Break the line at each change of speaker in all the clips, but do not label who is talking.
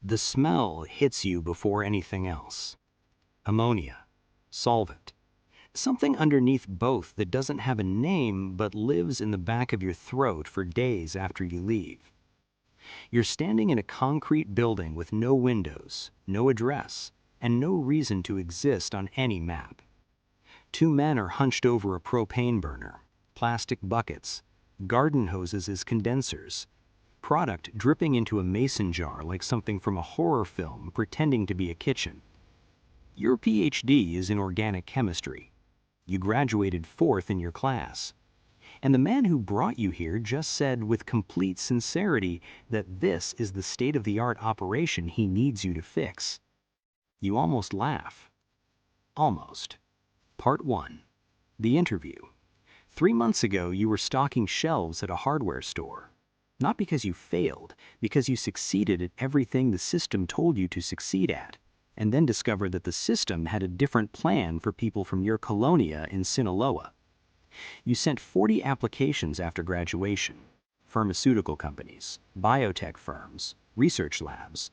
The smell hits you before anything else. Ammonia, solvent. Something underneath both that doesn't have a name but lives in the back of your throat for days after you leave. You're standing in a concrete building with no windows, no address, and no reason to exist on any map. Two men are hunched over a propane burner, plastic buckets, garden hoses as condensers, product dripping into a mason jar like something from a horror film pretending to be a kitchen. Your PhD is in organic chemistry. You graduated 4th in your class. And the man who brought you here just said with complete sincerity that this is the state-of-the-art operation he needs you to fix. You almost laugh. Almost. Part 1. The interview. 3 months ago, you were stocking shelves at a hardware store. Not because you failed, because you succeeded at everything the system told you to succeed at, and then discovered that the system had a different plan for people from your colonia in Sinaloa. You sent 40 applications after graduation. Pharmaceutical companies, biotech firms, research labs.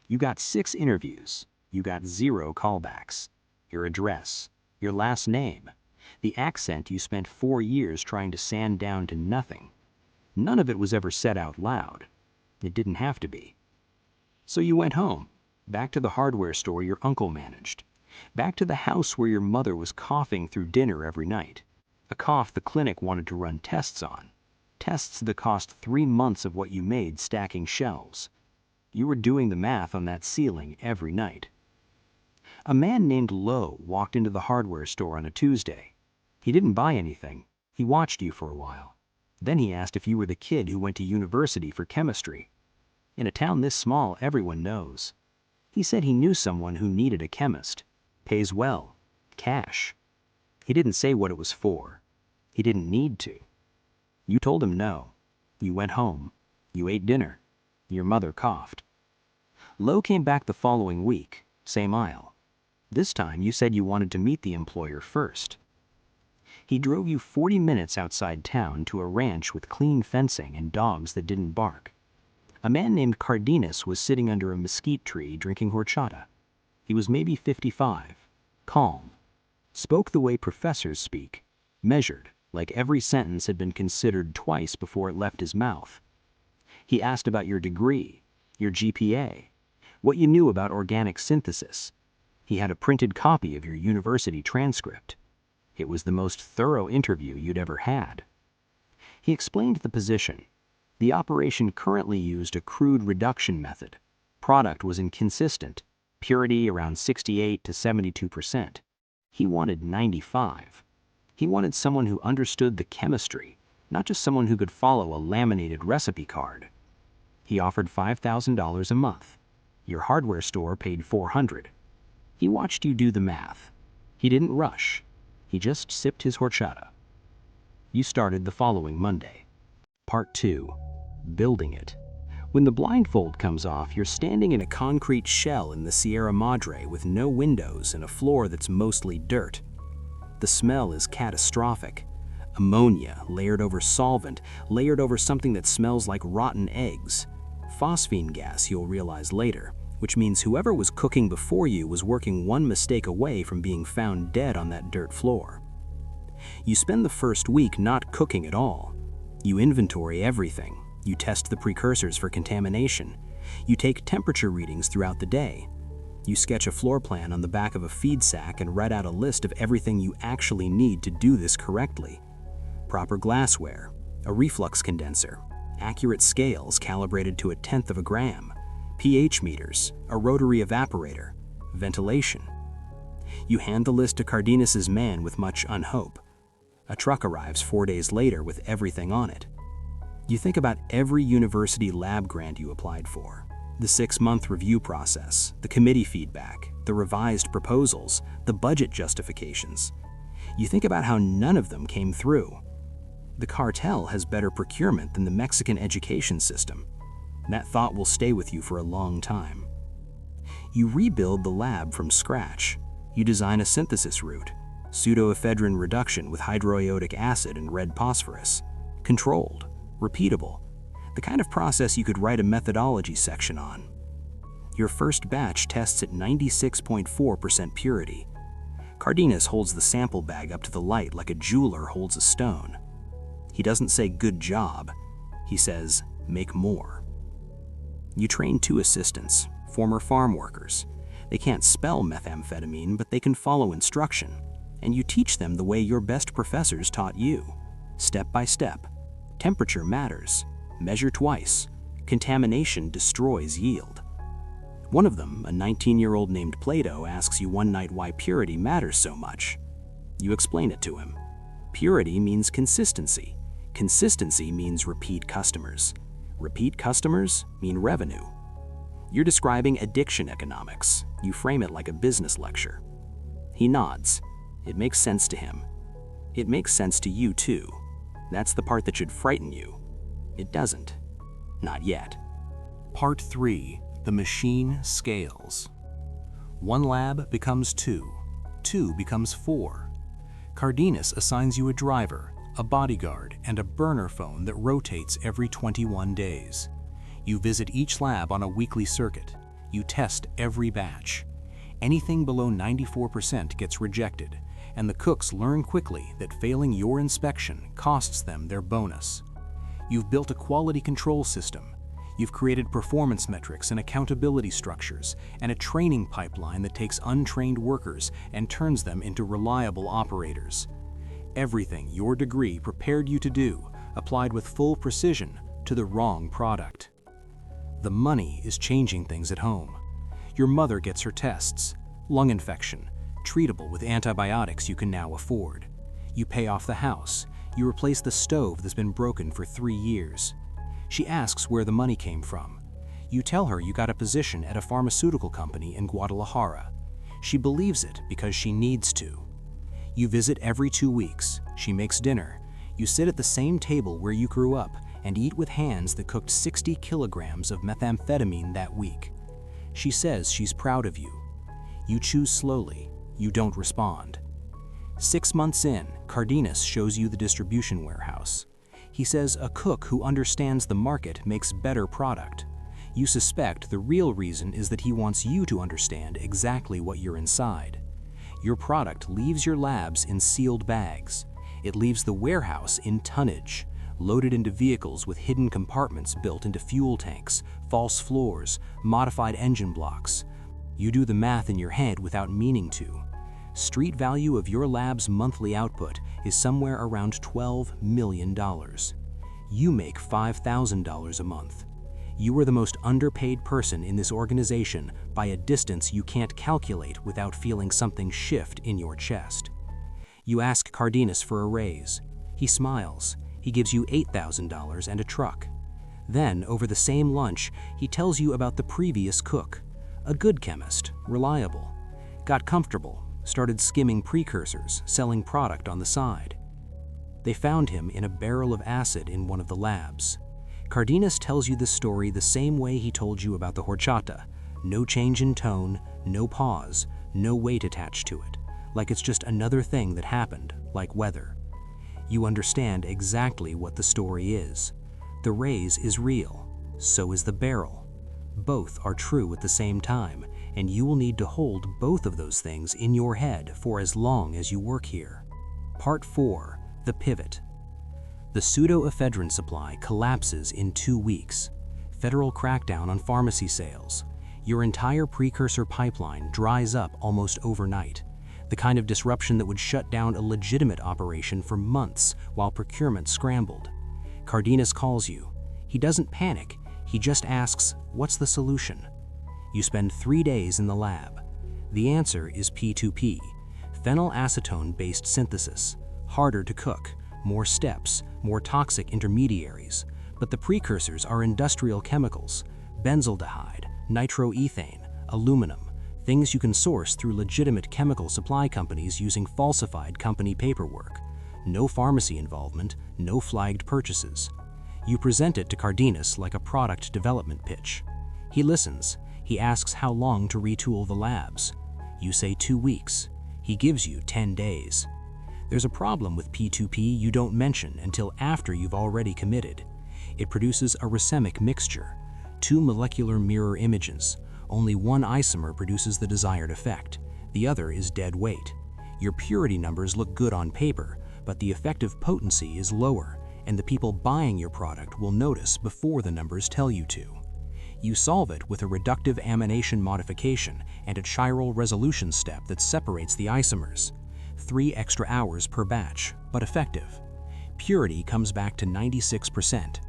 You got 6 interviews. You got 0 callbacks. Your address, your last name, the accent you spent 4 years trying to sand down to nothing. None of it was ever said out loud. It didn't have to be. So you went home, back to the hardware store your uncle managed, back to the house where your mother was coughing through dinner every night. A cough the clinic wanted to run tests on. Tests that cost 3 months of what you made stacking shelves. You were doing the math on that ceiling every night. A man named Lowe walked into the hardware store on a Tuesday. He didn't buy anything. He watched you for a while. Then he asked if you were the kid who went to university for chemistry. In a town this small, everyone knows. He said he knew someone who needed a chemist. Pays well. Cash. He didn't say what it was for. He didn't need to. You told him no. You went home. You ate dinner. Your mother coughed. Lowe came back the following week, same aisle. This time you said you wanted to meet the employer first. He drove you 40 minutes outside town to a ranch with clean fencing and dogs that didn't bark. A man named Cardenas was sitting under a mesquite tree drinking horchata. He was maybe 55, calm, spoke the way professors speak, measured, like every sentence had been considered twice before it left his mouth. He asked about your degree, your GPA, what you knew about organic synthesis. He had a printed copy of your university transcript. It was the most thorough interview you'd ever had. He explained the position. The operation currently used a crude reduction method. Product was inconsistent, purity around 68 to 72%. He wanted 95. He wanted someone who understood the chemistry, not just someone who could follow a laminated recipe card. He offered $5,000 a month. Your hardware store paid $400. He watched you do the math. He didn't rush. He just sipped his horchata. You started the following Monday. Part 2. Building it. When the blindfold comes off, you're standing in a concrete shell in the Sierra Madre with no windows and a floor that's mostly dirt. The smell is catastrophic. Ammonia layered over solvent, layered over something that smells like rotten eggs. Phosphine gas, you'll realize later, which means whoever was cooking before you was working one mistake away from being found dead on that dirt floor. You spend the first week not cooking at all. You inventory everything. You test the precursors for contamination. You take temperature readings throughout the day. You sketch a floor plan on the back of a feed sack and write out a list of everything you actually need to do this correctly. Proper glassware, a reflux condenser, accurate scales calibrated to 1/10 of a gram, pH meters, a rotary evaporator, ventilation. You hand the list to Cardenas's man with much unhope. A truck arrives 4 days later with everything on it. You think about every university lab grant you applied for, the 6-month review process, the committee feedback, the revised proposals, the budget justifications. You think about how none of them came through. The cartel has better procurement than the Mexican education system. That thought will stay with you for a long time. You rebuild the lab from scratch. You design a synthesis route, pseudoephedrine reduction with hydroiodic acid and red phosphorus, controlled, repeatable, the kind of process you could write a methodology section on. Your first batch tests at 96.4% purity. Cardenas holds the sample bag up to the light like a jeweler holds a stone. He doesn't say good job, he says make more. You train 2 assistants, former farm workers. They can't spell methamphetamine, but they can follow instruction, and you teach them the way your best professors taught you, step by step. Temperature matters. Measure twice. Contamination destroys yield. One of them, a 19-year-old named Plato, asks you one night why purity matters so much. You explain it to him. Purity means consistency. Consistency means repeat customers. Repeat customers mean revenue. You're describing addiction economics. You frame it like a business lecture. He nods. It makes sense to him. It makes sense to you too. That's the part that should frighten you. It doesn't. Not yet. Part 3. The machine scales. 1 lab becomes 2. 2 becomes 4. Cardenas assigns you a driver, a bodyguard, and a burner phone that rotates every 21 days. You visit each lab on a weekly circuit. You test every batch. Anything below 94% gets rejected, and the cooks learn quickly that failing your inspection costs them their bonus. You've built a quality control system. You've created performance metrics and accountability structures, and a training pipeline that takes untrained workers and turns them into reliable operators. Everything your degree prepared you to do, applied with full precision to the wrong product. The money is changing things at home. Your mother gets her tests, lung infection, treatable with antibiotics you can now afford. You pay off the house. You replace the stove that's been broken for 3 years. She asks where the money came from. You tell her you got a position at a pharmaceutical company in Guadalajara. She believes it because she needs to. You visit every 2 weeks. She makes dinner. You sit at the same table where you grew up and eat with hands that cooked 60 kilograms of methamphetamine that week. She says she's proud of you. You choose slowly. You don't respond. 6 months in, Cardenas shows you the distribution warehouse. He says a cook who understands the market makes better product. You suspect the real reason is that he wants you to understand exactly what you're inside. Your product leaves your labs in sealed bags. It leaves the warehouse in tonnage, loaded into vehicles with hidden compartments built into fuel tanks, false floors, modified engine blocks. You do the math in your head without meaning to. Street value of your lab's monthly output is somewhere around $12 million. You make $5,000 a month. You are the most underpaid person in this organization by a distance you can't calculate without feeling something shift in your chest. You ask Cardenas for a raise. He smiles. He gives you $8,000 and a truck. Then, over the same lunch, he tells you about the previous cook. A good chemist, reliable. Got comfortable, started skimming precursors, selling product on the side. They found him in a barrel of acid in one of the labs. Cardenas tells you the story the same way he told you about the horchata. No change in tone, no pause, no weight attached to it. Like it's just another thing that happened, like weather. You understand exactly what the story is. The raise is real. So is the barrel. Both are true at the same time, and you will need to hold both of those things in your head for as long as you work here. Part 4. The Pivot. The pseudoephedrine supply collapses in 2 weeks. Federal crackdown on pharmacy sales. Your entire precursor pipeline dries up almost overnight. The kind of disruption that would shut down a legitimate operation for months while procurement scrambled. Cardenas calls you. He doesn't panic. He just asks, what's the solution? You spend 3 days in the lab. The answer is P2P, phenylacetone-based synthesis. Harder to cook, more steps, more toxic intermediaries. But the precursors are industrial chemicals, benzaldehyde, nitroethane, aluminum, things you can source through legitimate chemical supply companies using falsified company paperwork. No pharmacy involvement, no flagged purchases. You present it to Cardenas like a product development pitch. He listens. He asks how long to retool the labs. You say 2 weeks. He gives you 10 days. There's a problem with P2P you don't mention until after you've already committed. It produces a racemic mixture, 2 molecular mirror images,
only one isomer produces the desired effect. The other is dead weight. Your purity numbers look good on paper, but the effective potency is lower, and the people buying your product will notice before the numbers tell you to. You solve it with a reductive amination modification and a chiral resolution step that separates the isomers. 3 extra hours per batch, but effective. Purity comes back to 96%.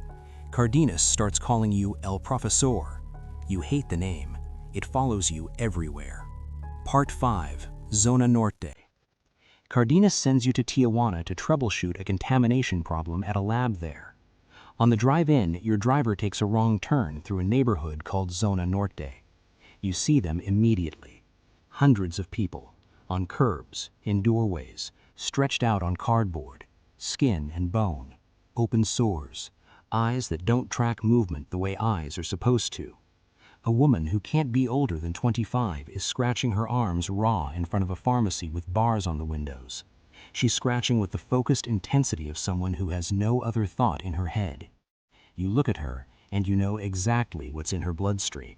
Cardenas starts calling you El Profesor. You hate the name. It follows you everywhere. Part 5. Zona Norte. Cardenas sends you to Tijuana to troubleshoot a contamination problem at a lab there. On the drive in, your driver takes a wrong turn through a neighborhood called Zona Norte. You see them immediately. Hundreds of people, on curbs, in doorways, stretched out on cardboard, skin and bone, open sores, eyes that don't track movement the way eyes are supposed to. A woman who can't be older than 25 is scratching her arms raw in front of a pharmacy with bars on the windows. She's scratching with the focused intensity of someone who has no other thought in her head. You look at her and you know exactly what's in her bloodstream.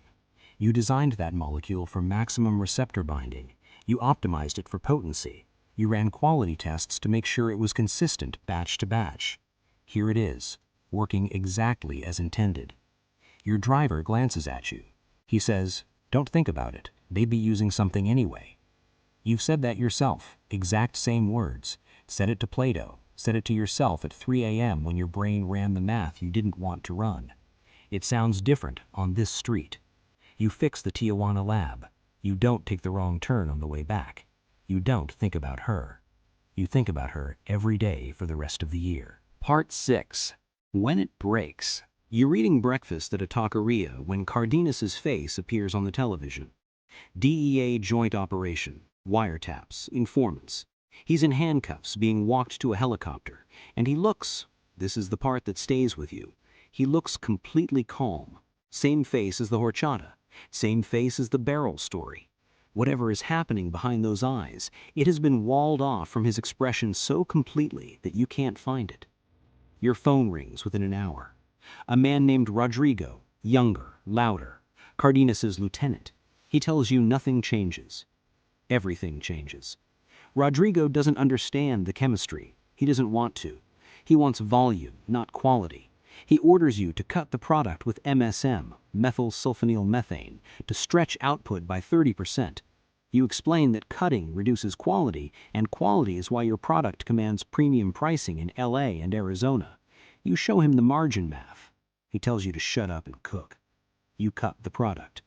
You designed that molecule for maximum receptor binding. You optimized it for potency. You ran quality tests to make sure it was consistent batch to batch. Here it is, working exactly as intended. Your driver glances at you. He says, "Don't think about it. They'd be using something anyway." You've said that yourself, exact same words. Said it to Plato, said it to yourself at 3 a.m. when your brain ran the math you didn't want to run. It sounds different on this street. You fix the Tijuana lab. You don't take the wrong turn on the way back. You don't think about her. You think about her every day for the rest of the year. Part 6. When it breaks. You're eating breakfast at a taqueria when Cardenas's face appears on the television. DEA joint operation, wiretaps, informants. He's in handcuffs being walked to a helicopter, and he looks, this is the part that stays with you, he looks completely calm. Same face as the horchata, same face as the barrel story. Whatever is happening behind those eyes, it has been walled off from his expression so completely that you can't find it. Your phone rings within an hour. A man named Rodrigo, younger, louder, Cardenas's lieutenant. He tells you nothing changes. Everything changes. Rodrigo doesn't understand the chemistry. He doesn't want to. He wants volume, not quality. He orders you to cut the product with MSM, methyl sulfonyl methane, to stretch output by 30%. You explain that cutting reduces quality, and quality is why your product commands premium pricing in LA and Arizona. You show him the margin math. He tells you to shut up and cook. You cut the product.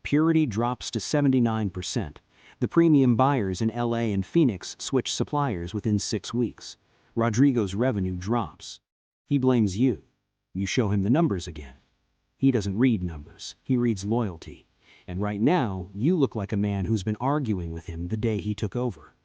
Purity drops to 79%. The premium buyers in LA and Phoenix switch suppliers within 6 weeks. Rodrigo's revenue drops. He blames you. You show him the numbers again. He doesn't read numbers. He reads loyalty. And right now, you look like a man who's been arguing with him the day he took over.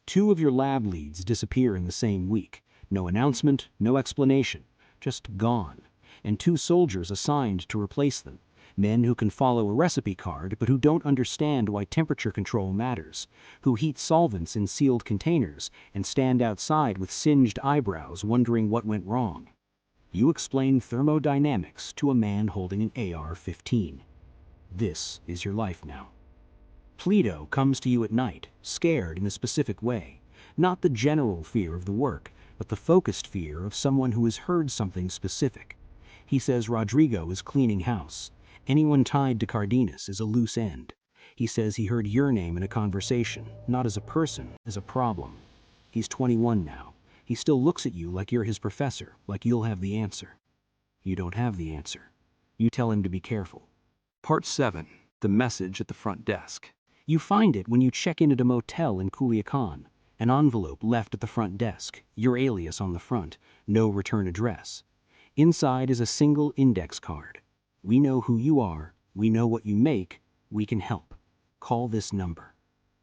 2 of your lab leads disappear in the same week. No announcement, no explanation, just gone. And 2 soldiers assigned to replace them. Men who can follow a recipe card but who don't understand why temperature control matters, who heat solvents in sealed containers and stand outside with singed eyebrows wondering what went wrong. You explain thermodynamics to a man holding an AR-15. This is your life now. Plato comes to you at night, scared in a specific way. Not the general fear of the work, but the focused fear of someone who has heard something specific. He says Rodrigo is cleaning house. Anyone tied to Cardenas is a loose end. He says he heard your name in a conversation, not as a person, as a problem. He's 21 now. He still looks at you like you're his professor, like you'll have the answer. You don't have the answer. You tell him to be careful. Part 7. The message at the front desk. You find it when you check in at a motel in Culiacan. An envelope left at the front desk, your alias on the front, no return address. Inside is a single index card. We know who you are, we know what you make, we can help. Call this number.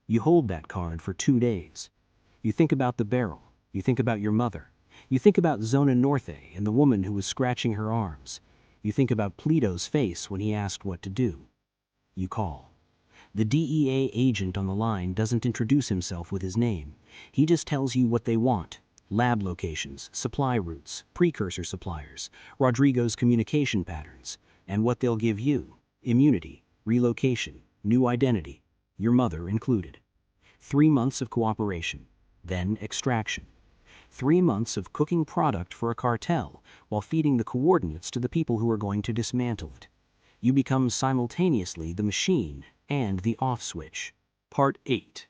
You hold that card for 2 days. You think about the barrel, you think about your mother, you think about Zona Norte and the woman who was scratching her arms. You think about Plato's face when he asked what to do. You call. The DEA agent on the line doesn't introduce himself with his name. He just tells you what they want. Lab locations, supply routes, precursor suppliers, Rodrigo's communication patterns, and what they'll give you, immunity.
relocation, new identity, your mother included. 3 months of cooperation, then extraction. 3 months of cooking product for a cartel while feeding the coordinates to the people who are going to dismantle it. You become simultaneously the machine and the off switch. Part 8.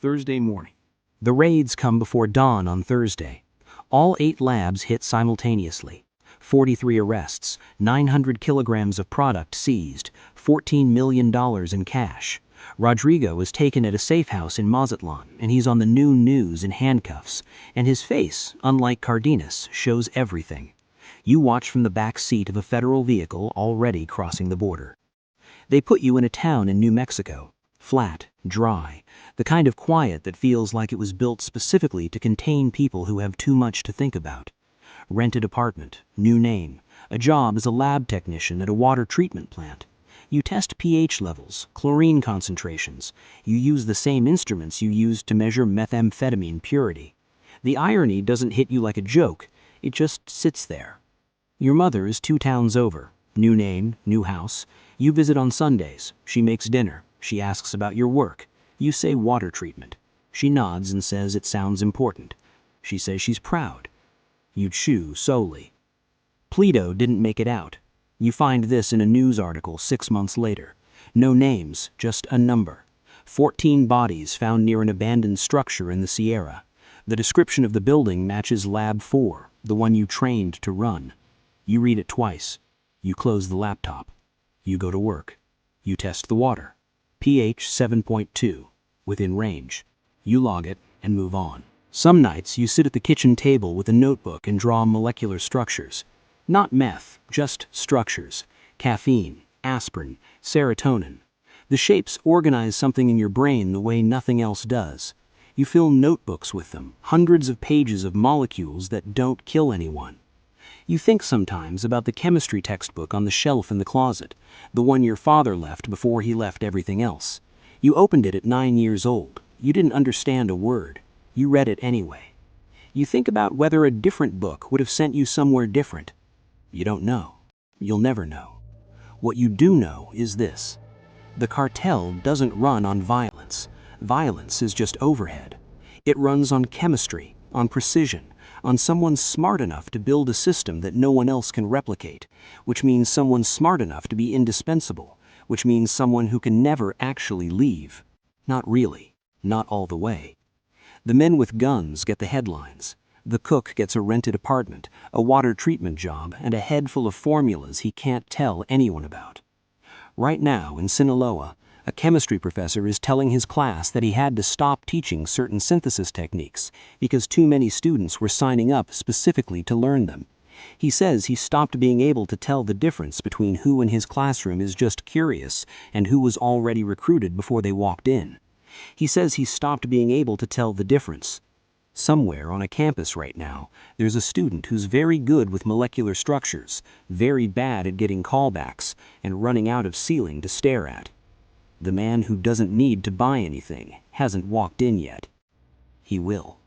Thursday morning. The raids come before dawn on Thursday. All 8 labs hit simultaneously. 43 arrests, 900 kilograms of product seized, $14 million in cash. Rodrigo is taken at a safe house in Mazatlan, and he's on the new news in handcuffs, and his face, unlike Cardenas, shows everything. You watch from the back seat of a federal vehicle already crossing the border. They put you in a town in New Mexico. Flat, dry, the kind of quiet that feels like it was built specifically to contain people who have too much to think about. Rented apartment, new name, a job as a lab technician at a water treatment plant. You test pH levels, chlorine concentrations. You use the same instruments you used to measure methamphetamine purity. The irony doesn't hit you like a joke, it just sits there. Your mother is 2 towns over. New name, new house. You visit on Sundays. She makes dinner. She asks about your work. You say water treatment. She nods and says it sounds important. She says she's proud. You chew solely. Pleto didn't make it out. You find this in a news article 6 months later. No names, just a number. 14 bodies found near an abandoned structure in the Sierra. The description of the building matches Lab 4, the one you trained to run. You read it twice. You close the laptop. You go to work. You test the water. pH 7.2, within range. You log it and move on. Some nights you sit at the kitchen table with a notebook and draw molecular structures. Not meth, just structures. Caffeine, aspirin, serotonin. The shapes organize something in your brain the way nothing else does. You fill notebooks with them, hundreds of pages of molecules that don't kill anyone. You think sometimes about the chemistry textbook on the shelf in the closet, the one your father left before he left everything else. You opened it at 9 years old. You didn't understand a word. You read it anyway. You think about whether a different book would have sent you somewhere different. You don't know. You'll never know. What you do know is this. The cartel doesn't run on violence. Violence is just overhead. It runs on chemistry, on precision, on someone smart enough to build a system that no one else can replicate, which means someone smart enough to be indispensable, which means someone who can never actually leave. Not really. Not all the way. The men with guns get the headlines. The cook gets a rented apartment, a water treatment job, and a head full of formulas he can't tell anyone about. Right now, in Sinaloa, a chemistry professor is telling his class that he had to stop teaching certain synthesis techniques because too many students were signing up specifically to learn them. He says he stopped being able to tell the difference between who in his classroom is just curious and who was already recruited before they walked in. He says he stopped being able to tell the difference. Somewhere on a campus right now, there's a student who's very good with molecular structures, very bad at getting callbacks, and running out of ceiling to stare at. The man who doesn't need to buy anything hasn't walked in yet. He will.